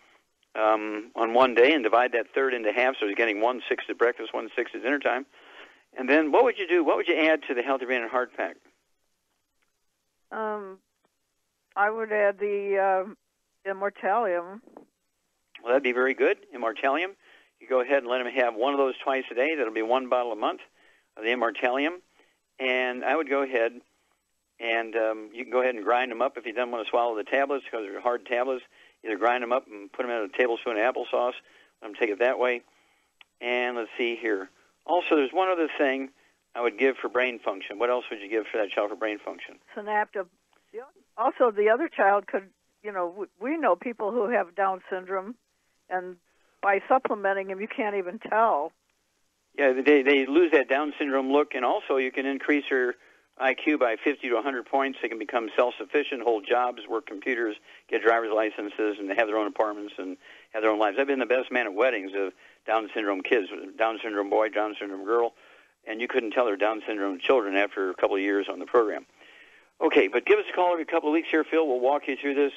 on one day, and divide that third into half, so he's getting 1/6 at breakfast, 1/6 at dinner time. And then what would you do? What would you add to the healthy brain and heart pack? I would add the Immortalium. Well, that'd be very good, Immortalium. You go ahead and let him have one of those twice a day. That'll be 1 bottle a month of the Immortalium. And I would go ahead and you can go ahead and grind them up if you don't want to swallow the tablets, because they're hard tablets. Either grind them up and put them in a tablespoon of applesauce. Let them take it that way. And let's see here. Also, there's one other thing I would give for brain function. What else would you give for that child for brain function? Synaptive. Also, the other child could, we know people who have Down syndrome, and by supplementing him, you can't even tell. Yeah, they lose that Down syndrome look, and also you can increase her IQ by 50 to 100 points. They can become self-sufficient, hold jobs, work computers, get driver's licenses, and have their own apartments and have their own lives. I've been the best man at weddings of Down syndrome kids, Down syndrome boy, Down syndrome girl, and you couldn't tell they're Down syndrome children after a couple of years on the program. Okay, but give us a call every couple of weeks here, Phil. We'll walk you through this.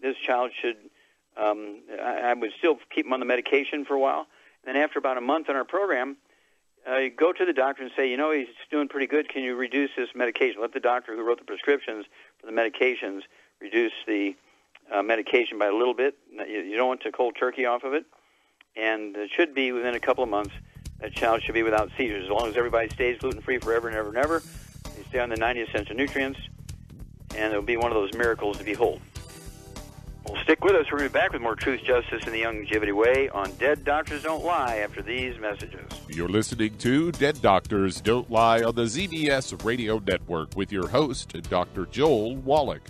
This child should, I would still keep him on the medication for a while. And then after about a month on our program, go to the doctor and say, he's doing pretty good. Can you reduce this medication? Let the doctor who wrote the prescriptions for the medications reduce the medication by a little bit. You don't want to cold turkey off of it. And it should be within a couple of months, that child should be without seizures. As long as everybody stays gluten-free forever and ever and ever, they stay on the 90 essential nutrients, and it'll be one of those miracles to behold. Well, stick with us. We're going to be back with more Truth, Justice, and the Longevity Way on Dead Doctors Don't Lie after these messages. You're listening to Dead Doctors Don't Lie on the ZBS Radio Network with your host, Dr. Joel Wallach.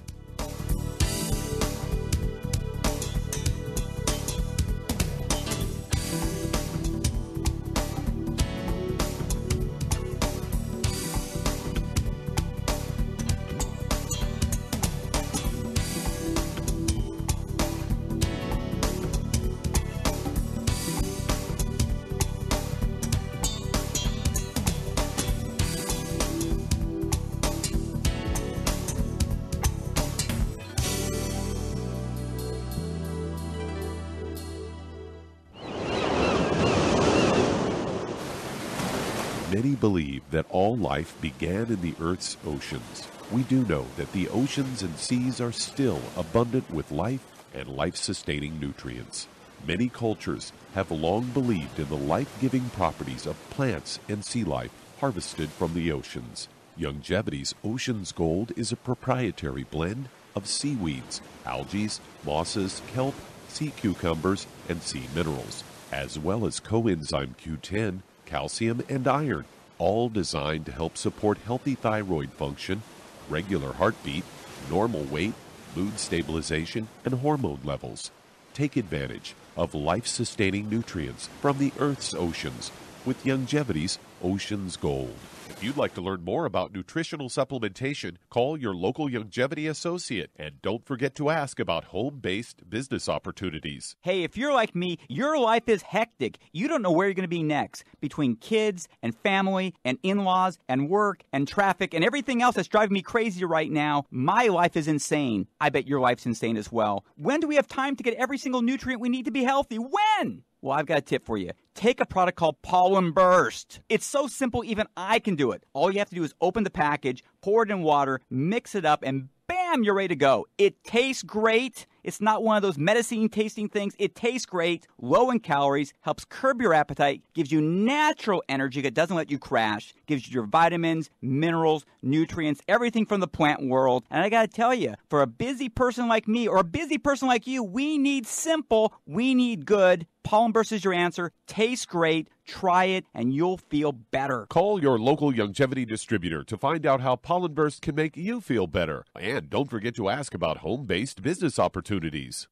Many believe that all life began in the Earth's oceans. We do know that the oceans and seas are still abundant with life and life-sustaining nutrients. Many cultures have long believed in the life-giving properties of plants and sea life harvested from the oceans. Longevity's Ocean's Gold is a proprietary blend of seaweeds, algae, mosses, kelp, sea cucumbers, and sea minerals, as well as coenzyme Q10, calcium, and iron, all designed to help support healthy thyroid function, regular heartbeat, normal weight, mood stabilization, and hormone levels. Take advantage of life-sustaining nutrients from the Earth's oceans with Youngevity's Ocean's Gold. If you'd like to learn more about nutritional supplementation, call your local Youngevity associate, and don't forget to ask about home-based business opportunities. Hey, if you're like me, your life is hectic. You don't know where you're going to be next. Between kids and family and in-laws and work and traffic and everything else that's driving me crazy right now, my life is insane. I bet your life's insane as well. When do we have time to get every single nutrient we need to be healthy? When? Well, I've got a tip for you. Take a product called Pollen Burst. It's so simple, even I can do it. All you have to do is open the package, pour it in water, mix it up, and bam, you're ready to go. It tastes great. It's not one of those medicine-tasting things. It tastes great, low in calories, helps curb your appetite, gives you natural energy that doesn't let you crash, gives you your vitamins, minerals, nutrients, everything from the plant world. And I got to tell you, for a busy person like me or a busy person like you, we need simple, we need good. Pollen Burst is your answer. Tastes great. Try it, and you'll feel better. Call your local Youngevity distributor to find out how Pollen Burst can make you feel better. And don't forget to ask about home-based business opportunities.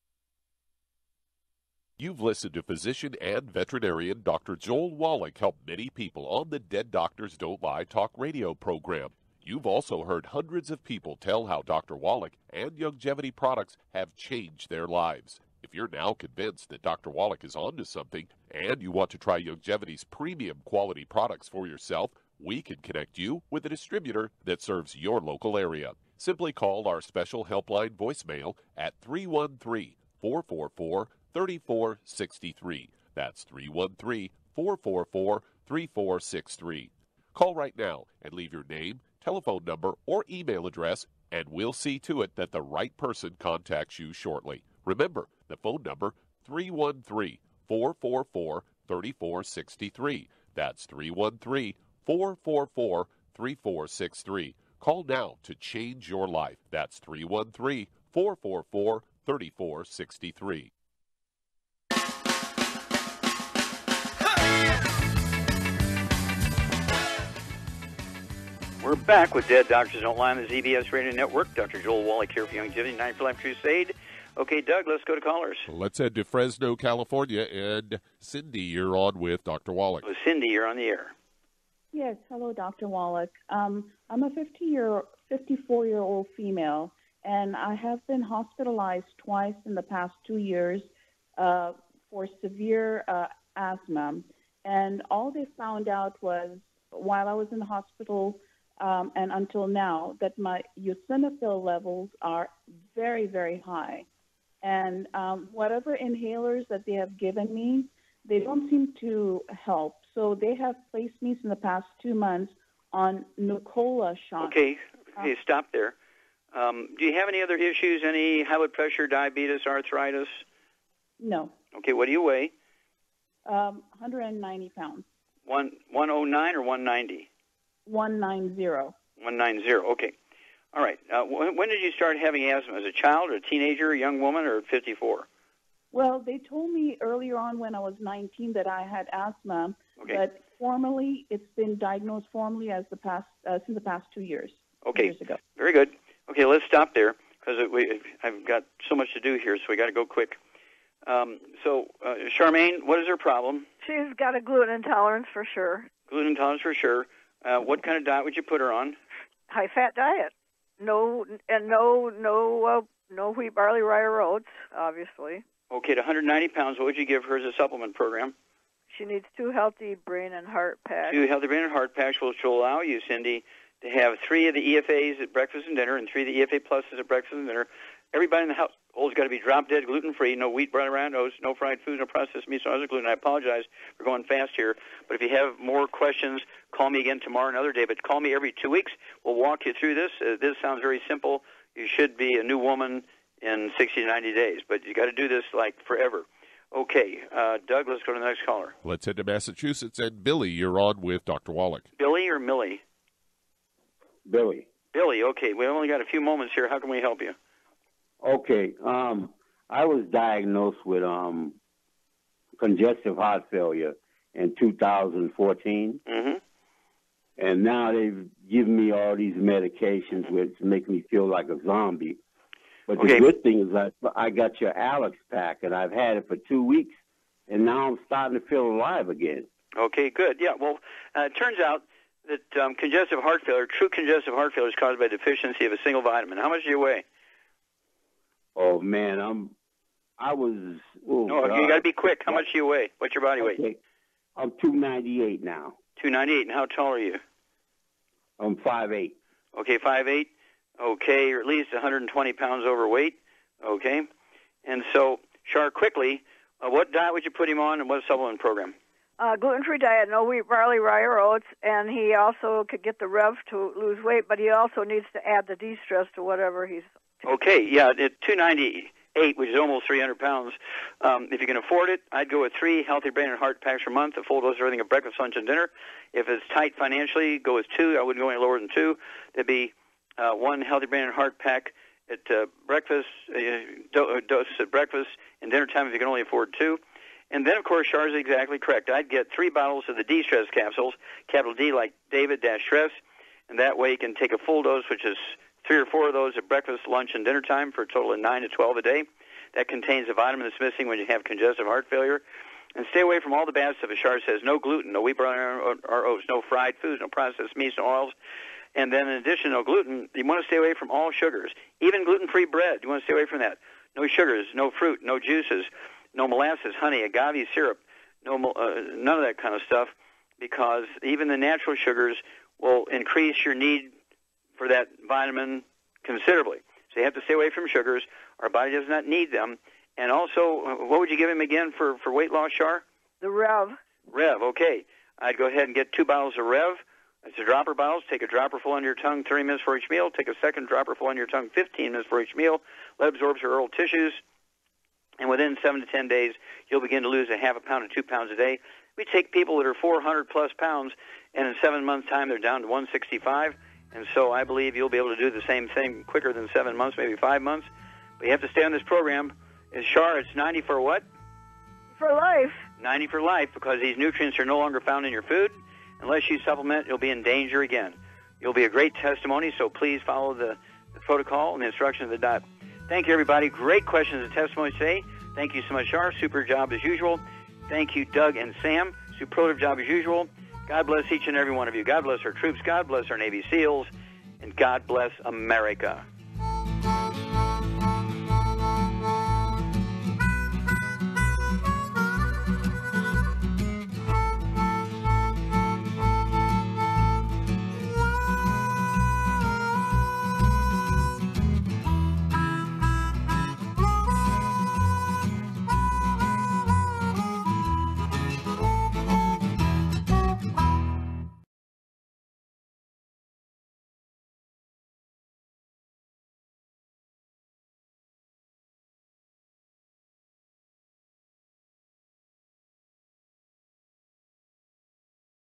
You've listened to physician and veterinarian Dr. Joel Wallach help many people on the Dead Doctors Don't Lie talk radio program. You've also heard hundreds of people tell how Dr. Wallach and Youngevity products have changed their lives. If you're now convinced that Dr. Wallach is onto something and you want to try Youngevity's premium quality products for yourself, we can connect you with a distributor that serves your local area. Simply call our special helpline voicemail at 313-444-3463. That's 313-444-3463. Call right now and leave your name, telephone number, or email address, and we'll see to it that the right person contacts you shortly. Remember, the phone number, 313-444-3463. That's 313-444-3463. Call now to change your life. That's 313-444-3463. We're back with Dead Doctors Don't Lie on the ZBS Radio Network. Dr. Joel Wallach here for Youngevity, 9 for Life Crusade. Okay, Doug, let's go to callers. Let's head to Fresno, California, and Cindy, you're on with Dr. Wallach. Well, Cindy, you're on the air. Yes, hello, Dr. Wallach. I'm a 54-year-old female, and I have been hospitalized twice in the past 2 years for severe asthma. And all they found out was, while I was in the hospital and until now, that my eosinophil levels are very, very high. And whatever inhalers that they have given me, they don't seem to help. So they have placed me in the past 2 months on Nucola shots. Okay, stop there. Do you have any other issues, any high blood pressure, diabetes, arthritis? No. Okay, what do you weigh? 190 pounds. 109 or 190? 190. 190, okay. All right. When did you start having asthma? As a child, or a teenager, a young woman, or at 54? Well, they told me earlier on when I was 19 that I had asthma, but formally, it's been diagnosed formally as since the past 2 years. Okay. 2 years ago. Very good. Okay, let's stop there because I've got so much to do here, so we got to go quick. Charmaine, what is her problem? She's got a gluten intolerance for sure. Gluten intolerance for sure. What kind of diet would you put her on? High-fat diet. No wheat, barley, rye, or oats, obviously. Okay, to 190 pounds, what would you give her as a supplement program? She needs 2 healthy brain and heart packs. 2 healthy brain and heart packs, which will allow you, Cindy, to have 3 of the EFAs at breakfast and dinner and 3 of the EFA pluses at breakfast and dinner. Everybody in the household's got to be drop-dead gluten-free, no wheat, barley, rye, oats, no fried foods, no processed meats, no other gluten. I apologize for going fast here, but if you have more questions, call me again tomorrow, another day, but call me every 2 weeks. We'll walk you through this. This sounds very simple. You should be a new woman in 60 to 90 days, but you got to do this like forever. Okay, Doug, let's go to the next caller. Let's head to Massachusetts, and Billy, you're on with Dr. Wallach. Billy or Millie? Billy. Billy, okay. We only got a few moments here. How can we help you? Okay, I was diagnosed with congestive heart failure in 2014, and now they've given me all these medications which make me feel like a zombie. But the good thing is that I got your Alex pack, and I've had it for 2 weeks, and now I'm starting to feel alive again. Okay, good. Yeah, well, it turns out that congestive heart failure, true congestive heart failure, is caused by deficiency of a single vitamin. How much do you weigh? Oh, man, you got to be quick. How much do you weigh? What's your body weight? I'm 298 now. 298, and how tall are you? I'm 5'8". Okay, 5'8". Okay, you're at least 120 pounds overweight. Okay, and so, Shar, quickly, what diet would you put him on, and what supplement program? Gluten-free diet, no wheat, barley, rye, or oats, and he also could get the Rev to lose weight, but he also needs to add the de-stress to whatever he's... Okay, yeah, at 298, which is almost 300 pounds, if you can afford it, I'd go with 3 healthy brain and heart packs per month, a full dose of everything at breakfast, lunch, and dinner. If it's tight financially, go with 2. I wouldn't go any lower than 2. There'd be 1 healthy brain and heart pack at breakfast, dose at breakfast, and dinner time if you can only afford 2. And then, of course, Shar is exactly correct. I'd get 3 bottles of the D-Stress capsules, capital D like David - Stress, and that way you can take a full dose, which is 3 or 4 of those at breakfast, lunch, and dinner time for a total of 9 to 12 a day. That contains a vitamin that's missing when you have congestive heart failure. And stay away from all the bad stuff. As Shar says, no gluten, no wheat, barley, or oats, no fried foods, no processed meats, no oils. And then in addition, no gluten, you want to stay away from all sugars, even gluten-free bread. You want to stay away from that. No sugars, no fruit, no juices, no molasses, honey, agave syrup, none of that kind of stuff, because even the natural sugars will increase your need for that vitamin considerably. So you have to stay away from sugars. Our body does not need them. And also, what would you give him again for weight loss, Shar? The Rev. Rev, okay. I'd go ahead and get 2 bottles of Rev. It's a dropper bottles. Take a dropper full under your tongue 30 minutes for each meal. Take a second dropper full under your tongue 15 minutes for each meal. Let it absorb your oral tissues. And within 7 to 10 days, you'll begin to lose a half a pound to 2 pounds a day. We take people that are 400-plus pounds, and in 7 months' time, they're down to 165. And so I believe you'll be able to do the same thing quicker than 7 months, maybe 5 months. But you have to stay on this program. Shar, it's 90 for what? For life. 90 for life, because these nutrients are no longer found in your food. Unless you supplement, you'll be in danger again. You'll be a great testimony, so please follow the protocol and the instructions of the diet. Thank you, everybody. Great questions and testimonies today. Thank you so much, Shar. Super job as usual. Thank you, Doug and Sam. Superlative job as usual. God bless each and every one of you. God bless our troops. God bless our Navy SEALs. And God bless America.